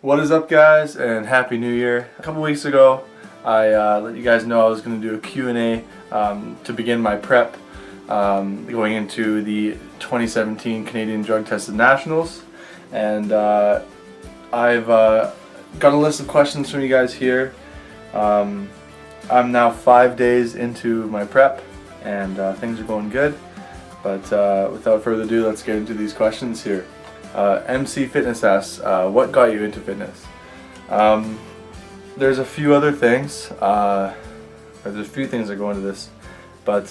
What is up, guys, and Happy New Year. A couple weeks ago I let you guys know I was going to do a Q&A to begin my prep going into the 2017 Canadian Drug Tested Nationals, and I've got a list of questions from you guys here. I'm now 5 days into my prep and things are going good, but without further ado, let's get into these questions here. MC Fitness asks, what got you into fitness? There's a few other things, there's a few things that go into this, but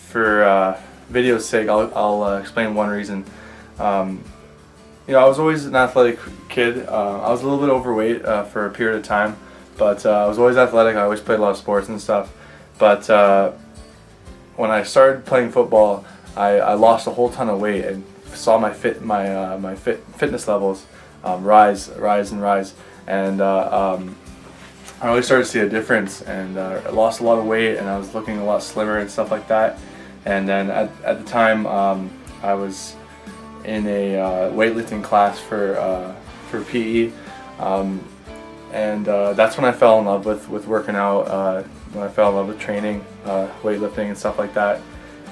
for video's sake, I'll explain one reason. You know, I was always an athletic kid. I was a little bit overweight for a period of time, but I was always athletic. I always played a lot of sports and stuff. But when I started playing football, I lost a whole ton of weight and saw my fitness levels rise, and I really started to see a difference, and I lost a lot of weight, and I was looking a lot slimmer and stuff like that. And then at the time, I was in a weightlifting class for PE, and that's when I fell in love with working out. When I fell in love with training, weightlifting and stuff like that.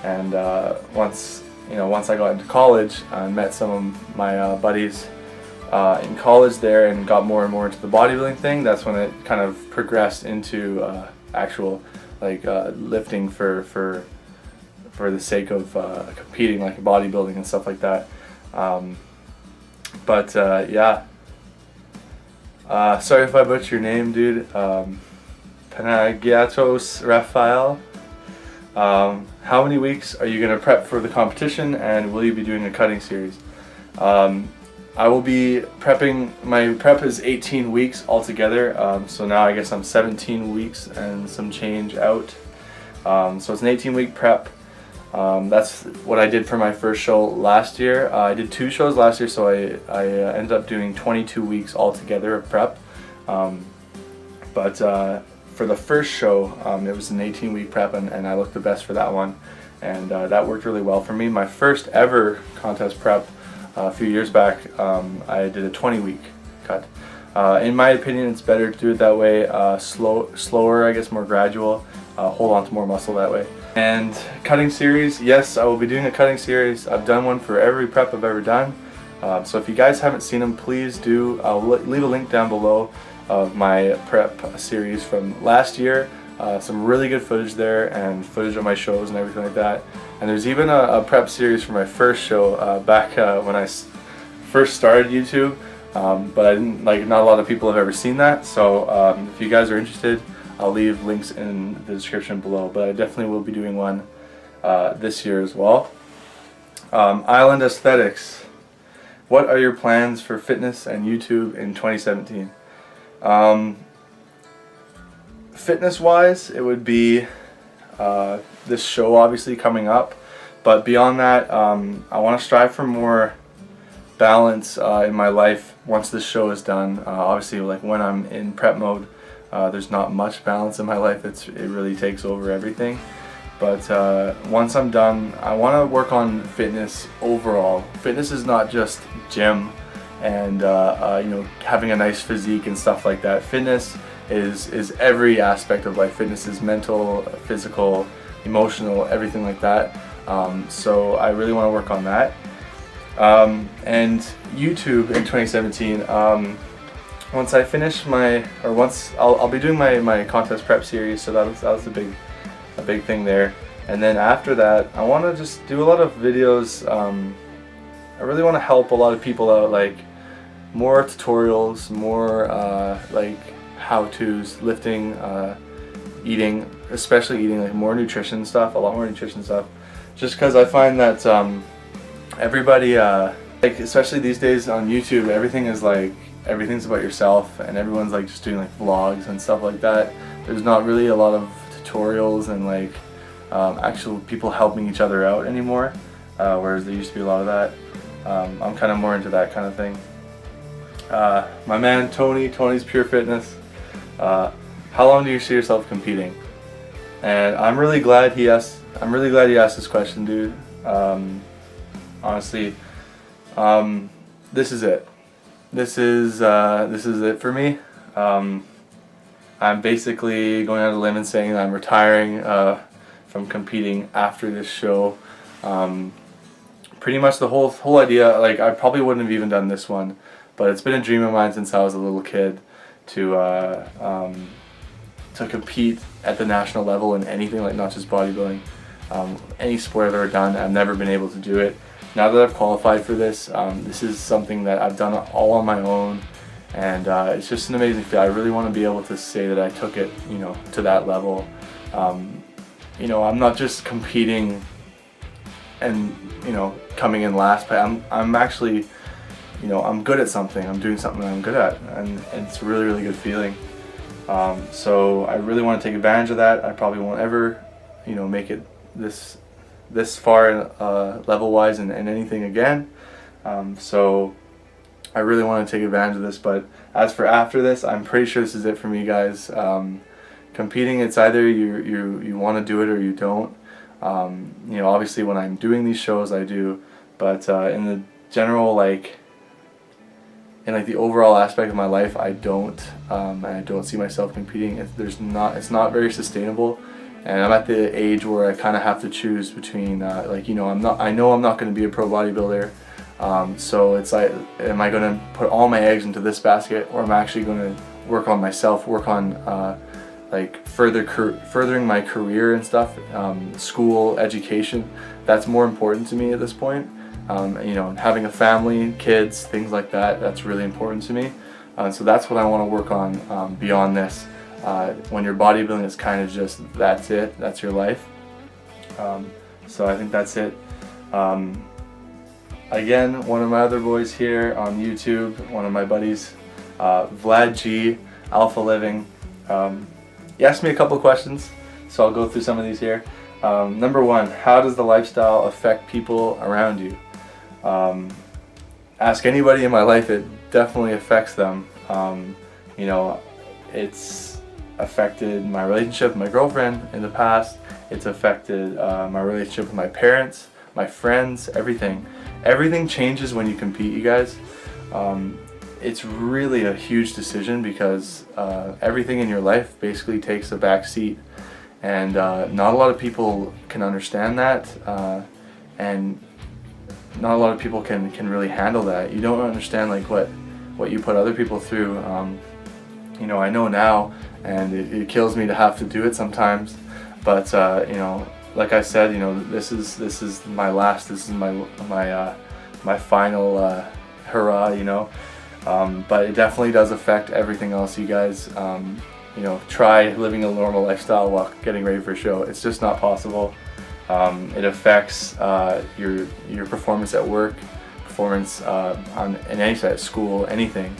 And once I got into college, I met some of my buddies in college there and got more and more into the bodybuilding thing. That's when it kind of progressed into actual lifting for the sake of competing, like bodybuilding and stuff like that. Yeah. Sorry if I butchered your name, dude. Panagiatos Raphael. How many weeks are you going to prep for the competition, and will you be doing a cutting series? I will be prepping. My prep is 18 weeks altogether, so now I guess I'm 17 weeks and some change out. So it's an 18-week prep. That's what I did for my first show last year. I did 2 shows last year, so I ended up doing 22 weeks altogether of prep. For the first show, it was an 18-week prep, and I looked the best for that one, and that worked really well for me. My first ever contest prep a few years back, I did a 20-week cut. In my opinion, it's better to do it that way, slower, I guess, more gradual, hold on to more muscle that way. And cutting series, yes, I will be doing a cutting series. I've done one for every prep I've ever done, so if you guys haven't seen them, please do. I'll leave a link down below of my prep series from last year. Some really good footage there, and footage of my shows and everything like that. And there's even a prep series for my first show back when I first started YouTube, but I didn't, not a lot of people have ever seen that. So if you guys are interested, I'll leave links in the description below, but I definitely will be doing one this year as well. Island Aesthetics, what are your plans for fitness and YouTube in 2017? Fitness wise, it would be this show obviously coming up, but beyond that, I want to strive for more balance in my life once this show is done. Obviously, when I'm in prep mode, there's not much balance in my life. It really takes over everything. But once I'm done, I want to work on fitness overall. Fitness is not just gym and having a nice physique and stuff like that. Fitness is every aspect of life. Fitness is mental, physical, emotional, everything like that. So I really want to work on that. And YouTube in 2017. Once I finish I'll be doing my contest prep series. So that was a big thing there. And then after that, I want to just do a lot of videos. I really want to help a lot of people out, more tutorials, more how-tos, lifting, eating, especially eating, more nutrition stuff, a lot more nutrition stuff. Just because I find that everybody, especially these days on YouTube, everything's about yourself, and everyone's just doing vlogs and stuff like that. There's not really a lot of tutorials and actual people helping each other out anymore, whereas there used to be a lot of that. I'm kind of more into that kind of thing. My man Tony's Pure Fitness. How long do you see yourself competing? And I'm really glad he asked this question, dude. Honestly, this is it. this is it for me. I'm basically going out on a limb and saying that I'm retiring from competing after this show. Pretty much the whole idea, like, I probably wouldn't have even done this one, but it's been a dream of mine since I was a little kid to compete at the national level in anything, like not just bodybuilding. Any sport I've ever done, I've never been able to do it. Now that I've qualified for this, this is something that I've done all on my own, and it's just an amazing feeling. I really want to be able to say that I took it, to that level. I'm not just competing and coming in last, but I'm actually, I'm good at something. I'm doing something that I'm good at, and it's a really, really good feeling. So I really want to take advantage of that. I probably won't ever, make it this far level-wise in anything again. So I really want to take advantage of this. But as for after this, I'm pretty sure this is it for me, guys. Competing, it's either you want to do it or you don't. Obviously when I'm doing these shows, I do, but in the general, in the overall aspect of my life, I don't, and I don't see myself competing. It's not very sustainable, and I'm at the age where I kind of have to choose between, I know I'm not going to be a pro bodybuilder, so it's like, am I going to put all my eggs into this basket, or am I actually going to work on myself, work on furthering my career and stuff, school, education. That's more important to me at this point. Having a family, kids, things like that, that's really important to me. So that's what I want to work on beyond this. When you're bodybuilding, it's kind of just, that's it, that's your life. So I think that's it. Again, one of my other boys here on YouTube, one of my buddies, Vlad G, Alpha Living. He asked me a couple questions, so I'll go through some of these here. Number one, how does the lifestyle affect people around you? Ask anybody in my life, it definitely affects them. It's affected my relationship with my girlfriend in the past. It's affected my relationship with my parents, my friends, everything. Everything changes when you compete, you guys. It's really a huge decision because everything in your life basically takes a back seat, and not a lot of people can understand that, and not a lot of people can really handle that. You don't understand what you put other people through. I know now, and it kills me to have to do it sometimes, but like I said, this is my last, this is my final hurrah, but it definitely does affect everything else, you guys. Try living a normal lifestyle while getting ready for a show. It's just not possible. It affects your performance at work, performance in any side, school, anything.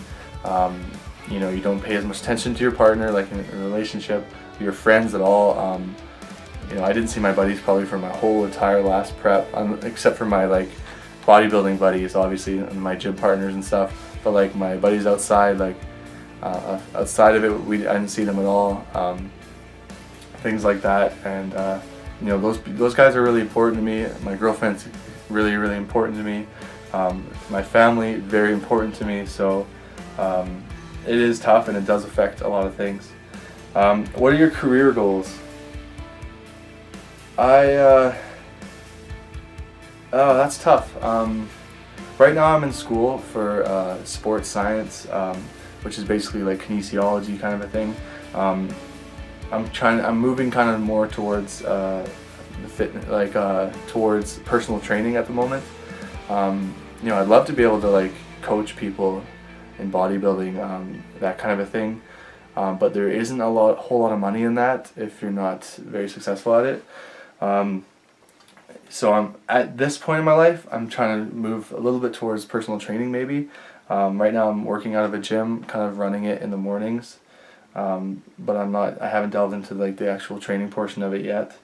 You don't pay as much attention to your partner, like in a relationship, your friends at all. I didn't see my buddies probably for my whole entire last prep, except for my bodybuilding buddies, obviously, and my gym partners and stuff. But my buddies outside, outside of it, I didn't see them at all. Things like that, and those guys are really important to me. My girlfriend's really, really important to me. My family, very important to me. So it is tough, and it does affect a lot of things. What are your career goals? Oh, that's tough. Right now I'm in school for sports science, which is basically kinesiology kind of a thing. I'm moving kind of more towards the fitness, towards personal training at the moment. I'd love to be able to coach people in bodybuilding, that kind of a thing. But there isn't a whole lot of money in that if you're not very successful at it. So I'm at this point in my life, I'm trying to move a little bit towards personal training maybe. Right now I'm working out of a gym, kind of running it in the mornings. But I haven't delved into the actual training portion of it yet.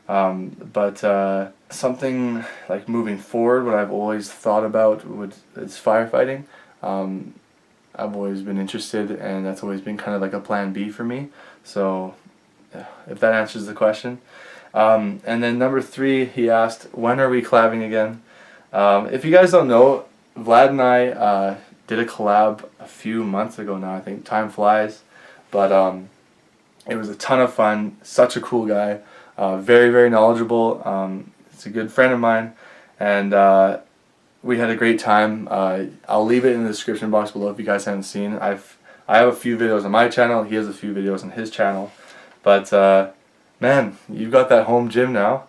But something moving forward, what I've always thought about is firefighting. I've always been interested, and that's always been kind of a plan B for me. So if that answers the question. And then number 3, he asked, when are we collabing again? If you guys don't know, Vlad and I did a collab a few months ago now. I think time flies, but it was a ton of fun. Such a cool guy, very very knowledgeable. It's a good friend of mine, and we had a great time. I'll leave it in the description box below if you guys haven't seen. I have a few videos on my channel. He has a few videos on his channel, but man, you've got that home gym now.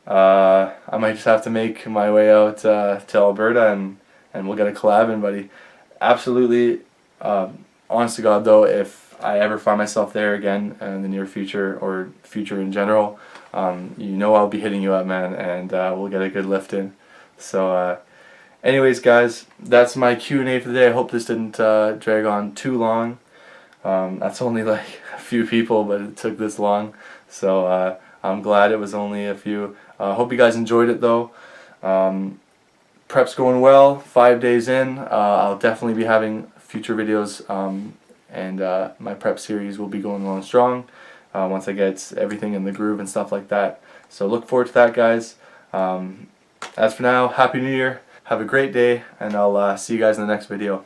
I might just have to make my way out to Alberta and we'll get a collab in, buddy. Absolutely, honest to God though, if I ever find myself there again in the near future or future in general, you know I'll be hitting you up, man, and we'll get a good lift in. So anyways guys, that's my Q&A for the day. I hope this didn't drag on too long. That's only like a few people, but it took this long, so I'm glad it was only a few. Hope you guys enjoyed it though. Prep's going well, 5 days in. I'll definitely be having future videos, and my prep series will be going on strong once I get everything in the groove and stuff like that. So look forward to that, guys. As for now, Happy New Year, have a great day, and I'll see you guys in the next video.